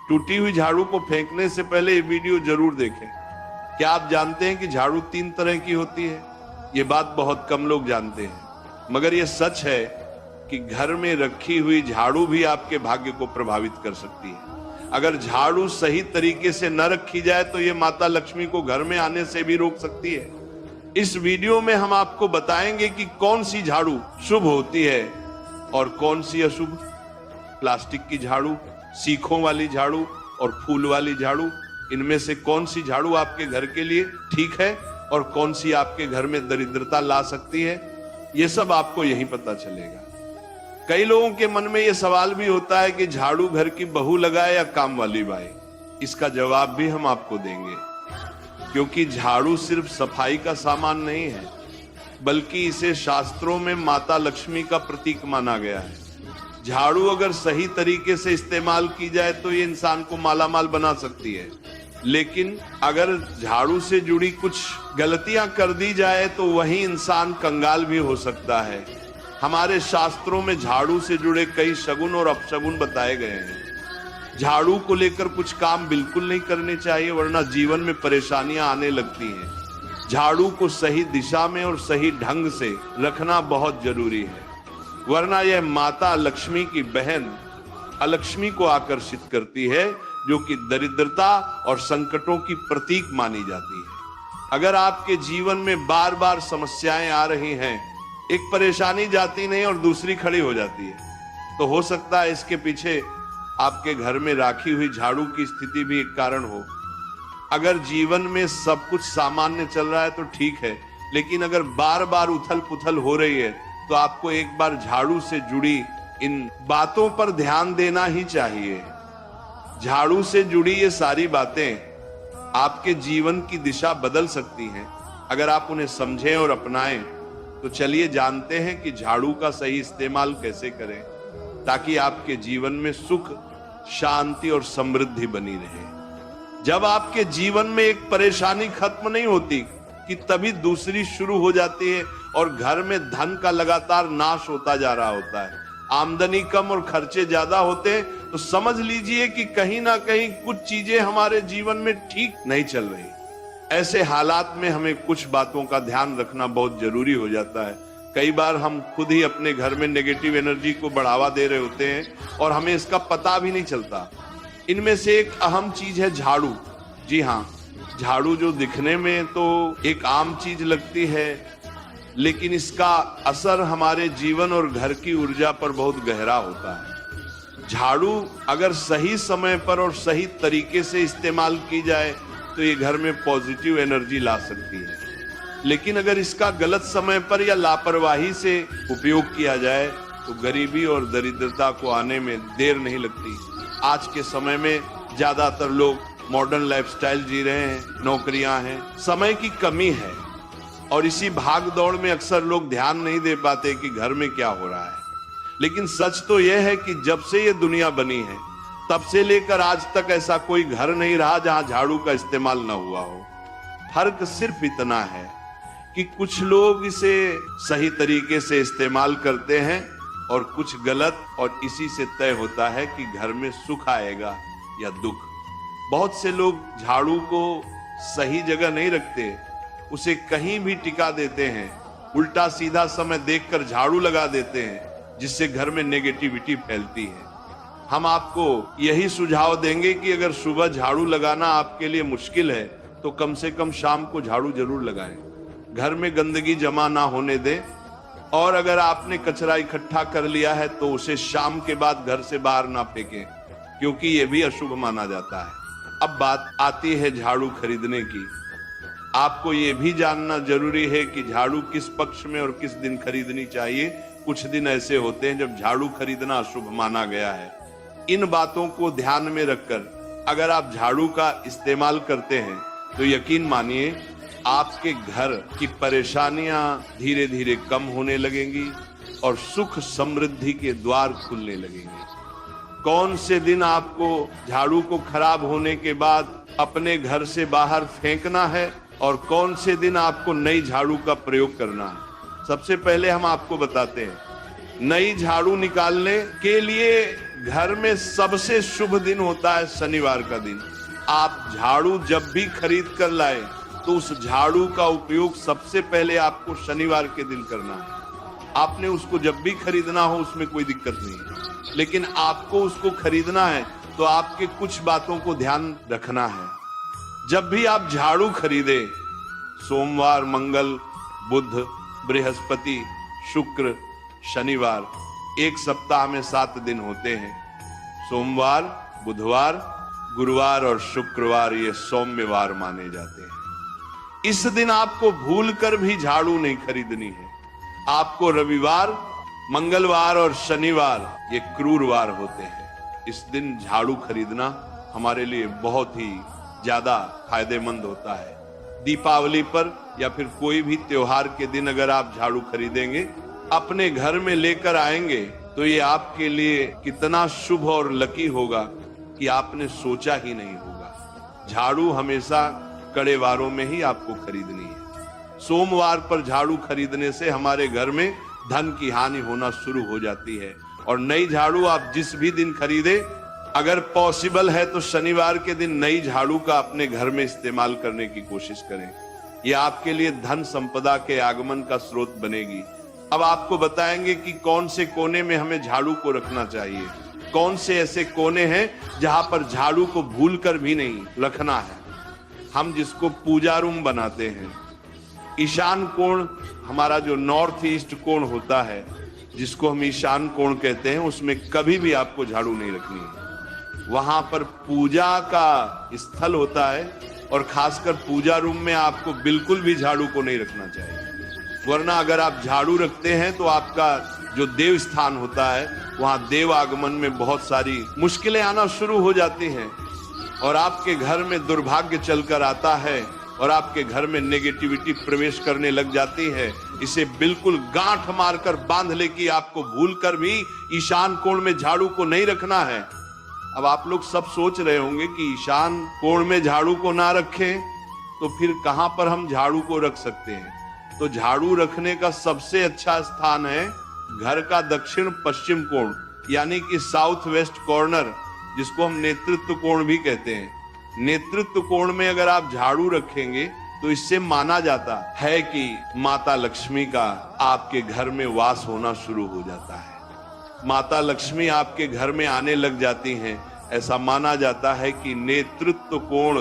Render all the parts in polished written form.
टूटी हुई झाड़ू को फेंकने से पहले ये वीडियो जरूर देखें। क्या आप जानते हैं कि झाड़ू 3 तरह की होती है? ये बात बहुत कम लोग जानते हैं, मगर ये सच है कि घर में रखी हुई झाड़ू भी आपके भाग्य को प्रभावित कर सकती है। अगर झाड़ू सही तरीके से न रखी जाए तो ये माता लक्ष्मी को घर में आने से भी रोक सकती है। इस वीडियो में हम आपको बताएंगे कि कौन सी झाड़ू शुभ होती है और कौन सी अशुभ। प्लास्टिक की झाड़ू, सीखों वाली झाड़ू और फूल वाली झाड़ू, इनमें से कौन सी झाड़ू आपके घर के लिए ठीक है और कौन सी आपके घर में दरिद्रता ला सकती है, यह सब आपको यहीं पता चलेगा। कई लोगों के मन में यह सवाल भी होता है कि झाड़ू घर की बहू लगाए या काम वाली बाई। इसका जवाब भी हम आपको देंगे, क्योंकि झाड़ू सिर्फ सफाई का सामान नहीं है, बल्कि इसे शास्त्रों में माता लक्ष्मी का प्रतीक माना गया है। झाड़ू अगर सही तरीके से इस्तेमाल की जाए तो ये इंसान को मालामाल बना सकती है, लेकिन अगर झाड़ू से जुड़ी कुछ गलतियां कर दी जाए तो वही इंसान कंगाल भी हो सकता है। हमारे शास्त्रों में झाड़ू से जुड़े कई शगुन और अपशगुन बताए गए हैं। झाड़ू को लेकर कुछ काम बिल्कुल नहीं करने चाहिए, वरना जीवन में परेशानियां आने लगती हैं। झाड़ू को सही दिशा में और सही ढंग से रखना बहुत जरूरी है, वरना यह माता लक्ष्मी की बहन अलक्ष्मी को आकर्षित करती है, जो कि दरिद्रता और संकटों की प्रतीक मानी जाती है। अगर आपके जीवन में बार बार समस्याएं आ रही हैं, एक परेशानी जाती नहीं और दूसरी खड़ी हो जाती है, तो हो सकता है इसके पीछे आपके घर में राखी हुई झाड़ू की स्थिति भी एक कारण हो। अगर जीवन में सब कुछ सामान्य चल रहा है तो ठीक है, लेकिन अगर बार बार उथल पुथल हो रही है तो आपको एक बार झाड़ू से जुड़ी इन बातों पर ध्यान देना ही चाहिए। झाड़ू से जुड़ी ये सारी बातें आपके जीवन की दिशा बदल सकती हैं अगर आप उन्हें समझें और अपनाएं। तो चलिए जानते हैं कि झाड़ू का सही इस्तेमाल कैसे करें, ताकि आपके जीवन में सुख, शांति और समृद्धि बनी रहे। जब आपके जीवन में एक परेशानी खत्म नहीं होती कि तभी दूसरी शुरू हो जाती है और घर में धन का लगातार नाश होता जा रहा होता है। आमदनी कम और खर्चे ज्यादा होते हैं, तो समझ लीजिए कि कहीं ना कहीं कुछ चीजें हमारे जीवन में ठीक नहीं चल रही। ऐसे हालात में हमें कुछ बातों का ध्यान रखना बहुत जरूरी हो जाता है। कई बार हम खुद ही अपने घर में नेगेटिव एनर्जी को बढ़ावा दे रहे होते हैं और हमें इसका पता भी नहीं चलता। इनमें से एक अहम चीज है झाड़ू। जी हाँ, झाड़ू जो दिखने में तो एक आम चीज लगती है, लेकिन इसका असर हमारे जीवन और घर की ऊर्जा पर बहुत गहरा होता है। झाड़ू अगर सही समय पर और सही तरीके से इस्तेमाल की जाए तो ये घर में पॉजिटिव एनर्जी ला सकती है, लेकिन अगर इसका गलत समय पर या लापरवाही से उपयोग किया जाए तो गरीबी और दरिद्रता को आने में देर नहीं लगती। आज के समय में ज्यादातर लोग मॉडर्न लाइफस्टाइल जी रहे हैं, नौकरियां हैं, समय की कमी है और इसी भाग दौड़ में अक्सर लोग ध्यान नहीं दे पाते कि घर में क्या हो रहा है। लेकिन सच तो यह है कि जब से ये दुनिया बनी है तब से लेकर आज तक ऐसा कोई घर नहीं रहा जहां झाड़ू का इस्तेमाल न हुआ हो। फर्क सिर्फ इतना है कि कुछ लोग इसे सही तरीके से इस्तेमाल करते हैं और कुछ गलत, और इसी से तय होता है कि घर में सुख आएगा या दुख। बहुत से लोग झाड़ू को सही जगह नहीं रखते, उसे कहीं भी टिका देते हैं, उल्टा सीधा समय देखकर झाड़ू लगा देते हैं, जिससे घर में नेगेटिविटी फैलती है। हम आपको यही सुझाव देंगे कि अगर सुबह झाड़ू लगाना आपके लिए मुश्किल है तो कम से कम शाम को झाड़ू जरूर लगाएं। घर में गंदगी जमा ना होने दें, और अगर आपने कचरा इकट्ठा कर लिया है तो उसे शाम के बाद घर से बाहर ना फेंकें, क्योंकि यह भी अशुभ माना जाता है। अब बात आती है झाड़ू खरीदने की। आपको यह भी जानना जरूरी है कि झाड़ू किस पक्ष में और किस दिन खरीदनी चाहिए। कुछ दिन ऐसे होते हैं जब झाड़ू खरीदना अशुभ माना गया है। इन बातों को ध्यान में रखकर अगर आप झाड़ू का इस्तेमाल करते हैं तो यकीन मानिए आपके घर की परेशानियां धीरे धीरे कम होने लगेंगी और सुख समृद्धि के द्वार खुलने लगेंगे। कौन से दिन आपको झाड़ू को खराब होने के बाद अपने घर से बाहर फेंकना है और कौन से दिन आपको नई झाड़ू का प्रयोग करना है, सबसे पहले हम आपको बताते हैं। नई झाड़ू निकालने के लिए घर में सबसे शुभ दिन होता है शनिवार का दिन। आप झाड़ू जब भी खरीद कर लाए तो उस झाड़ू का उपयोग सबसे पहले आपको शनिवार के दिन करना है। आपने उसको जब भी खरीदना हो उसमें कोई दिक्कत नहीं है, लेकिन आपको उसको खरीदना है तो आपके कुछ बातों को ध्यान रखना है। जब भी आप झाड़ू खरीदे, सोमवार, मंगल, बुध, बृहस्पति, शुक्र, शनिवार, एक सप्ताह में 7 दिन होते हैं। सोमवार, बुधवार, गुरुवार और शुक्रवार ये सौम्यवार माने जाते हैं। इस दिन आपको भूलकर भी झाड़ू नहीं खरीदनी है। आपको रविवार, मंगलवार और शनिवार ये क्रूरवार होते हैं। इस दिन झाड़ू खरीदना हमारे लिए बहुत ही ज्यादा फायदेमंद होता है। दीपावली पर या फिर कोई भी त्योहार के दिन अगर आप झाड़ू खरीदेंगे, अपने घर में लेकर आएंगे तो ये आपके लिए कितना शुभ और लकी होगा कि आपने सोचा ही नहीं होगा। झाड़ू हमेशा कड़े वारों में ही आपको खरीदनी है। सोमवार पर झाड़ू खरीदने से हमारे घर में धन की हानि होना शुरू हो जाती है। और नई झाड़ू आप जिस भी दिन खरीदे, अगर पॉसिबल है तो शनिवार के दिन नई झाड़ू का अपने घर में इस्तेमाल करने की कोशिश करें। यह आपके लिए धन संपदा के आगमन का स्रोत बनेगी। अब आपको बताएंगे कि कौन से कोने में हमें झाड़ू को रखना चाहिए, कौन से ऐसे कोने हैं जहां पर झाड़ू को भूलकर भी नहीं रखना है। हम जिसको पूजा रूम बनाते हैं, ईशान कोण हमारा जो नॉर्थ ईस्ट कोण होता है, जिसको हम ईशान कोण कहते हैं, उसमें कभी भी आपको झाड़ू नहीं रखनी है। वहां पर पूजा का स्थल होता है और खासकर पूजा रूम में आपको बिल्कुल भी झाड़ू को नहीं रखना चाहिए। वरना अगर आप झाड़ू रखते हैं तो आपका जो देव स्थान होता है, वहां देव आगमन में बहुत सारी मुश्किलें आना शुरू हो जाती हैं और आपके घर में दुर्भाग्य चलकर आता है और आपके घर में नेगेटिविटी प्रवेश करने लग जाती है। इसे बिल्कुल गांठ मारकर बांध ले कि आपको भूलकर भी ईशान कोण में झाड़ू को नहीं रखना है। अब आप लोग सब सोच रहे होंगे कि ईशान कोण में झाड़ू को ना रखें तो फिर कहां पर हम झाड़ू को रख सकते हैं। तो झाड़ू रखने का सबसे अच्छा स्थान है घर का दक्षिण पश्चिम कोण, यानी कि साउथ वेस्ट कॉर्नर, जिसको हम नेतृत्व कोण भी कहते हैं। नेतृत्व कोण में अगर आप झाड़ू रखेंगे तो इससे माना जाता है कि माता लक्ष्मी का आपके घर में वास होना शुरू हो जाता है। माता लक्ष्मी आपके घर में आने लग जाती हैं। ऐसा माना जाता है कि नेतृत्व कोण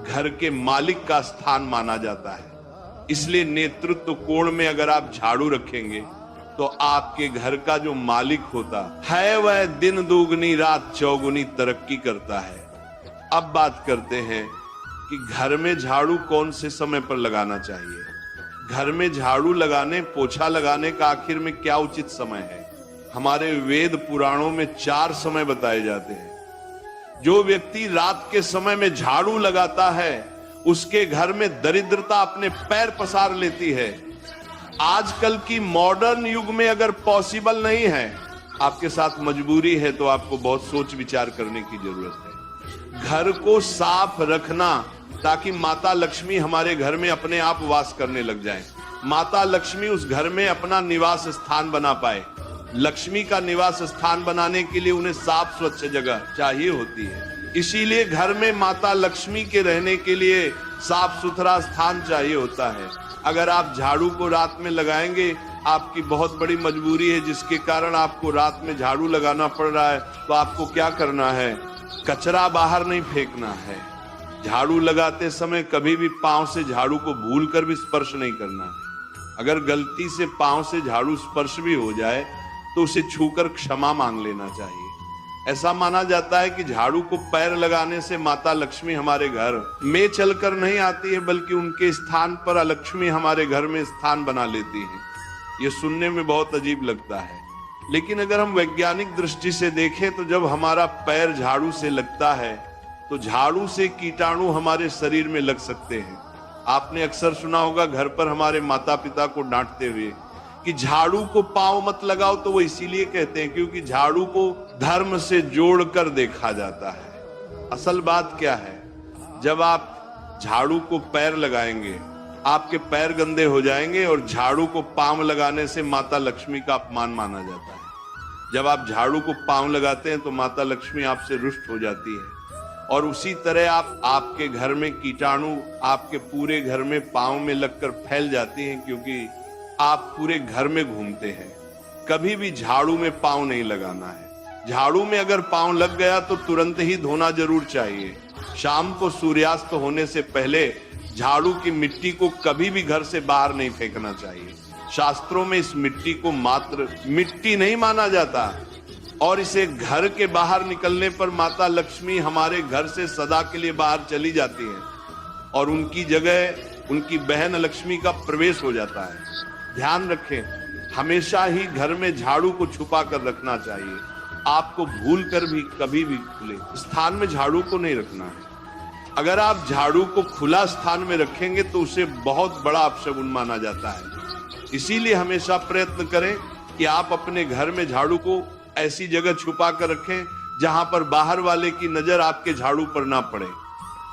घर के मालिक का स्थान माना जाता है। इसलिए नेतृत्व कोण में अगर आप झाड़ू रखेंगे तो आपके घर का जो मालिक होता है वह दिन दुगनी रात चौगुनी तरक्की करता है। अब बात करते हैं कि घर में झाड़ू कौन से समय पर लगाना चाहिए। घर में झाड़ू लगाने, पोछा लगाने का आखिर में क्या उचित समय है। हमारे वेद पुराणों में 4 समय बताए जाते हैं। जो व्यक्ति रात के समय में झाड़ू लगाता है उसके घर में दरिद्रता अपने पैर पसार लेती है। आजकल की मॉडर्न युग में अगर पॉसिबल नहीं है, आपके साथ मजबूरी है, तो आपको बहुत सोच विचार करने की जरूरत है। घर को साफ रखना ताकि माता लक्ष्मी हमारे घर में अपने आप वास करने लग जाए। माता लक्ष्मी उस घर में अपना निवास स्थान बना पाए। लक्ष्मी का निवास स्थान बनाने के लिए उन्हें साफ स्वच्छ जगह चाहिए होती है। इसीलिए घर में माता लक्ष्मी के रहने के लिए साफ सुथरा स्थान चाहिए होता है। अगर आप झाड़ू को रात में लगाएंगे, आपकी बहुत बड़ी मजबूरी है जिसके कारण आपको रात में झाड़ू लगाना पड़ रहा है, तो आपको क्या करना है, कचरा बाहर नहीं फेंकना है। झाड़ू लगाते समय कभी भी पांव से झाड़ू को भूलकर भी स्पर्श नहीं करना है। अगर गलती से पांव से झाड़ू स्पर्श भी हो जाए तो उसे छूकर क्षमा मांग लेना चाहिए। ऐसा माना जाता है कि झाड़ू को पैर लगाने से माता लक्ष्मी हमारे घर में चलकर नहीं आती है, बल्कि उनके स्थान पर अलक्ष्मी हमारे घर में स्थान बना लेती है। ये सुनने में बहुत अजीब लगता है, लेकिन अगर हम वैज्ञानिक दृष्टि से देखें तो जब हमारा पैर झाड़ू से लगता है तो झाड़ू से कीटाणु हमारे शरीर में लग सकते हैं। आपने अक्सर सुना होगा घर पर हमारे माता पिता को डांटते हुए कि झाड़ू को पांव मत लगाओ, तो वो इसीलिए कहते हैं क्योंकि झाड़ू को धर्म से जोड़कर देखा जाता है। असल बात क्या है, जब आप झाड़ू को पैर लगाएंगे आपके पैर गंदे हो जाएंगे और झाड़ू को पांव लगाने से माता लक्ष्मी का अपमान माना जाता है। जब आप झाड़ू को पांव लगाते हैं तो माता लक्ष्मी आपसे रुष्ट हो जाती है। और उसी तरह आपके घर में कीटाणु आपके पूरे घर में पांव में लगकर फैल जाती हैं, क्योंकि आप पूरे घर में घूमते हैं। कभी भी झाड़ू में पांव नहीं लगाना है। झाड़ू में अगर पांव लग गया तो तुरंत ही धोना जरूर चाहिए। शाम को सूर्यास्त होने से पहले झाड़ू की मिट्टी को कभी भी घर से बाहर नहीं फेंकना चाहिए। शास्त्रों में इस मिट्टी को मात्र मिट्टी नहीं माना जाता, और इसे घर के बाहर निकलने पर माता लक्ष्मी हमारे घर से सदा के लिए बाहर चली जाती हैं और उनकी जगह उनकी बहन लक्ष्मी का प्रवेश हो जाता है। ध्यान रखें, हमेशा ही घर में झाड़ू को छुपा कर रखना चाहिए। आपको भूल कर भी कभी भी खुले स्थान में झाड़ू को नहीं रखना है। अगर आप झाड़ू को खुला स्थान में रखेंगे तो उसे बहुत बड़ा अपशगुन माना जाता है। इसीलिए हमेशा प्रयत्न करें कि आप अपने घर में झाड़ू को ऐसी जगह छुपा कर रखें जहां पर बाहर वाले की नजर आपके झाड़ू पर ना पड़े।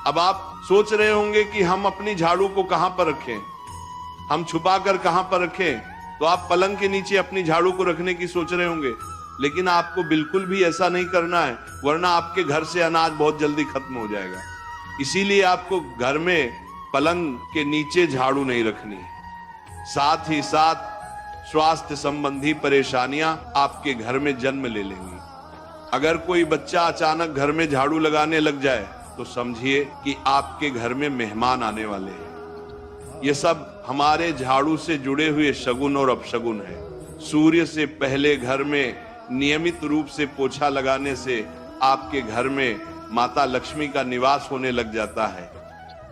अब आप सोच रहे होंगे कि हम अपनी झाड़ू को कहां पर रखें, हम छुपा कर कहां पर रखें। तो आप पलंग के नीचे अपनी झाड़ू को रखने की सोच रहे होंगे, लेकिन आपको बिल्कुल भी ऐसा नहीं करना है, वरना आपके घर से अनाज बहुत जल्दी खत्म हो जाएगा। इसीलिए आपको घर में पलंग के नीचे झाड़ू नहीं रखनी है। साथ ही साथ स्वास्थ्य संबंधी परेशानियां आपके घर में जन्म ले लेंगी। अगर कोई बच्चा अचानक घर में झाड़ू लगाने लग जाए तो समझिए कि आपके घर में मेहमान आने वाले हैं। ये सब हमारे झाड़ू से जुड़े हुए शगुन और अपशगुन है। सूर्य से पहले घर में नियमित रूप से पोछा लगाने से आपके घर में माता लक्ष्मी का निवास होने लग जाता है।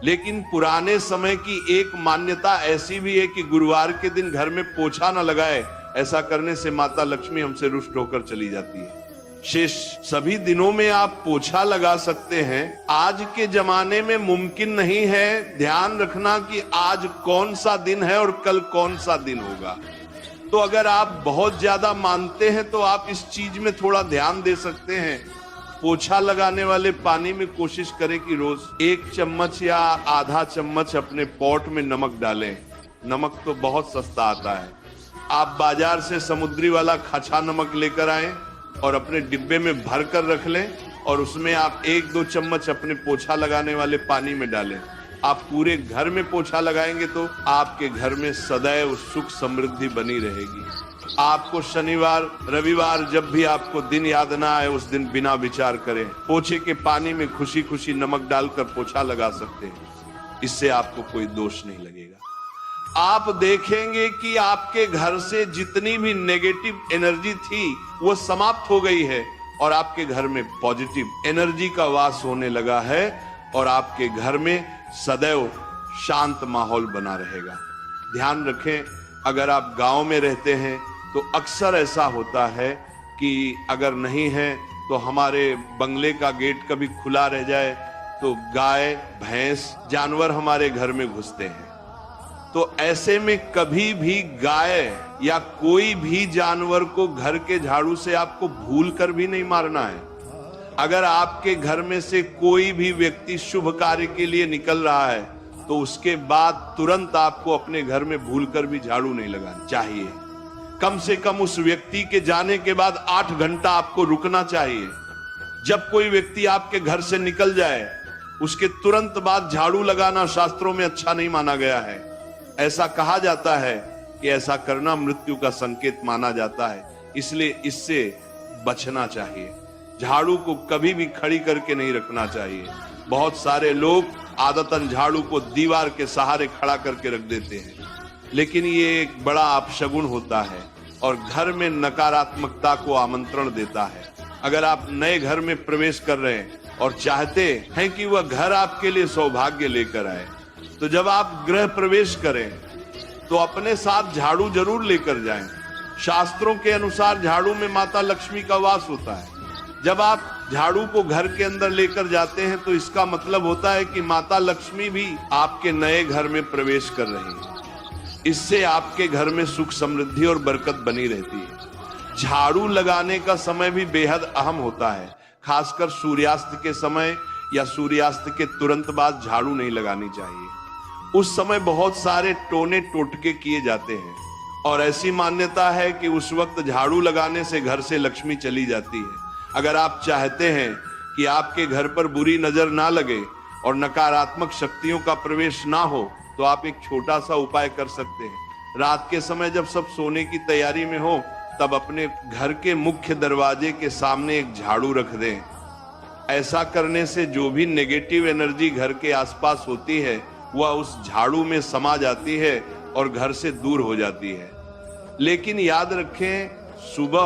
लेकिन पुराने समय की एक मान्यता ऐसी भी है कि गुरुवार के दिन घर में पोछा न लगाए, ऐसा करने से माता लक्ष्मी हमसे रुष्ट होकर चली जाती है। शेष सभी दिनों में आप पोछा लगा सकते हैं। आज के जमाने में मुमकिन नहीं है। ध्यान रखना कि आज कौन सा दिन है और कल कौन सा दिन होगा। तो अगर आप बहुत ज्यादा मानते हैं तो आप इस चीज में थोड़ा ध्यान दे सकते हैं। पोछा लगाने वाले पानी में कोशिश करें कि रोज 1 चम्मच या आधा चम्मच अपने पॉट में नमक डालें। नमक तो बहुत सस्ता आता है। आप बाजार से समुद्री वाला खचा नमक लेकर आए और अपने डिब्बे में भर कर रख लें और उसमें आप 1-2 चम्मच अपने पोछा लगाने वाले पानी में डालें। आप पूरे घर में पोछा लगाएंगे तो आपके घर में सदैव सुख समृद्धि बनी रहेगी। आपको शनिवार रविवार जब भी आपको दिन याद ना आए, उस दिन बिना विचार करें पोछे के पानी में खुशी खुशी नमक डालकर पोछा लगा सकते हैं। इससे आपको कोई दोष नहीं लगेगा। आप देखेंगे कि आपके घर से जितनी भी नेगेटिव एनर्जी थी वो समाप्त हो गई है और आपके घर में पॉजिटिव एनर्जी का वास होने लगा है और आपके घर में सदैव शांत माहौल बना रहेगा। ध्यान रखें, अगर आप गांव में रहते हैं तो अक्सर ऐसा होता है कि अगर नहीं है तो हमारे बंगले का गेट कभी खुला रह जाए तो गाय भैंस जानवर हमारे घर में घुसते हैं। तो ऐसे में कभी भी गाय या कोई भी जानवर को घर के झाड़ू से आपको भूल कर भी नहीं मारना है। अगर आपके घर में से कोई भी व्यक्ति शुभ कार्य के लिए निकल रहा है तो उसके बाद तुरंत आपको अपने घर में भूल कर भी झाड़ू नहीं लगाना चाहिए। कम से कम उस व्यक्ति के जाने के बाद 8 घंटा आपको रुकना चाहिए। जब कोई व्यक्ति आपके घर से निकल जाए उसके तुरंत बाद झाड़ू लगाना शास्त्रों में अच्छा नहीं माना गया है। ऐसा कहा जाता है कि ऐसा करना मृत्यु का संकेत माना जाता है, इसलिए इससे बचना चाहिए। झाड़ू को कभी भी खड़ी करके नहीं रखना चाहिए। बहुत सारे लोग आदतन झाड़ू को दीवार के सहारे खड़ा करके रख देते हैं, लेकिन ये एक बड़ा अपशगुन होता है और घर में नकारात्मकता को आमंत्रण देता है। अगर आप नए घर में प्रवेश कर रहे हैं और चाहते हैं कि वह घर आपके लिए सौभाग्य लेकर आए, तो जब आप गृह प्रवेश करें तो अपने साथ झाड़ू जरूर लेकर जाएं। शास्त्रों के अनुसार झाड़ू में माता लक्ष्मी का वास होता है। जब आप झाड़ू को घर के अंदर लेकर जाते हैं तो इसका मतलब होता है कि माता लक्ष्मी भी आपके नए घर में प्रवेश कर रही है। इससे आपके घर में सुख समृद्धि और बरकत बनी रहती है। झाड़ू लगाने का समय भी बेहद अहम होता है। खासकर सूर्यास्त के समय या सूर्यास्त के तुरंत बाद झाड़ू नहीं लगानी चाहिए। उस समय बहुत सारे टोने टोटके किए जाते हैं और ऐसी मान्यता है कि उस वक्त झाड़ू लगाने से घर से लक्ष्मी चली जाती है। अगर आप चाहते हैं कि आपके घर पर बुरी नजर ना लगे और नकारात्मक शक्तियों का प्रवेश ना हो, तो आप एक छोटा सा उपाय कर सकते हैं। रात के समय जब सब सोने की तैयारी में हो, तब अपने घर के मुख्य दरवाजे के सामने एक झाड़ू रख दें। ऐसा करने से जो भी नेगेटिव एनर्जी घर के आसपास होती है वह उस झाड़ू में समा जाती है और घर से दूर हो जाती है। लेकिन याद रखें, सुबह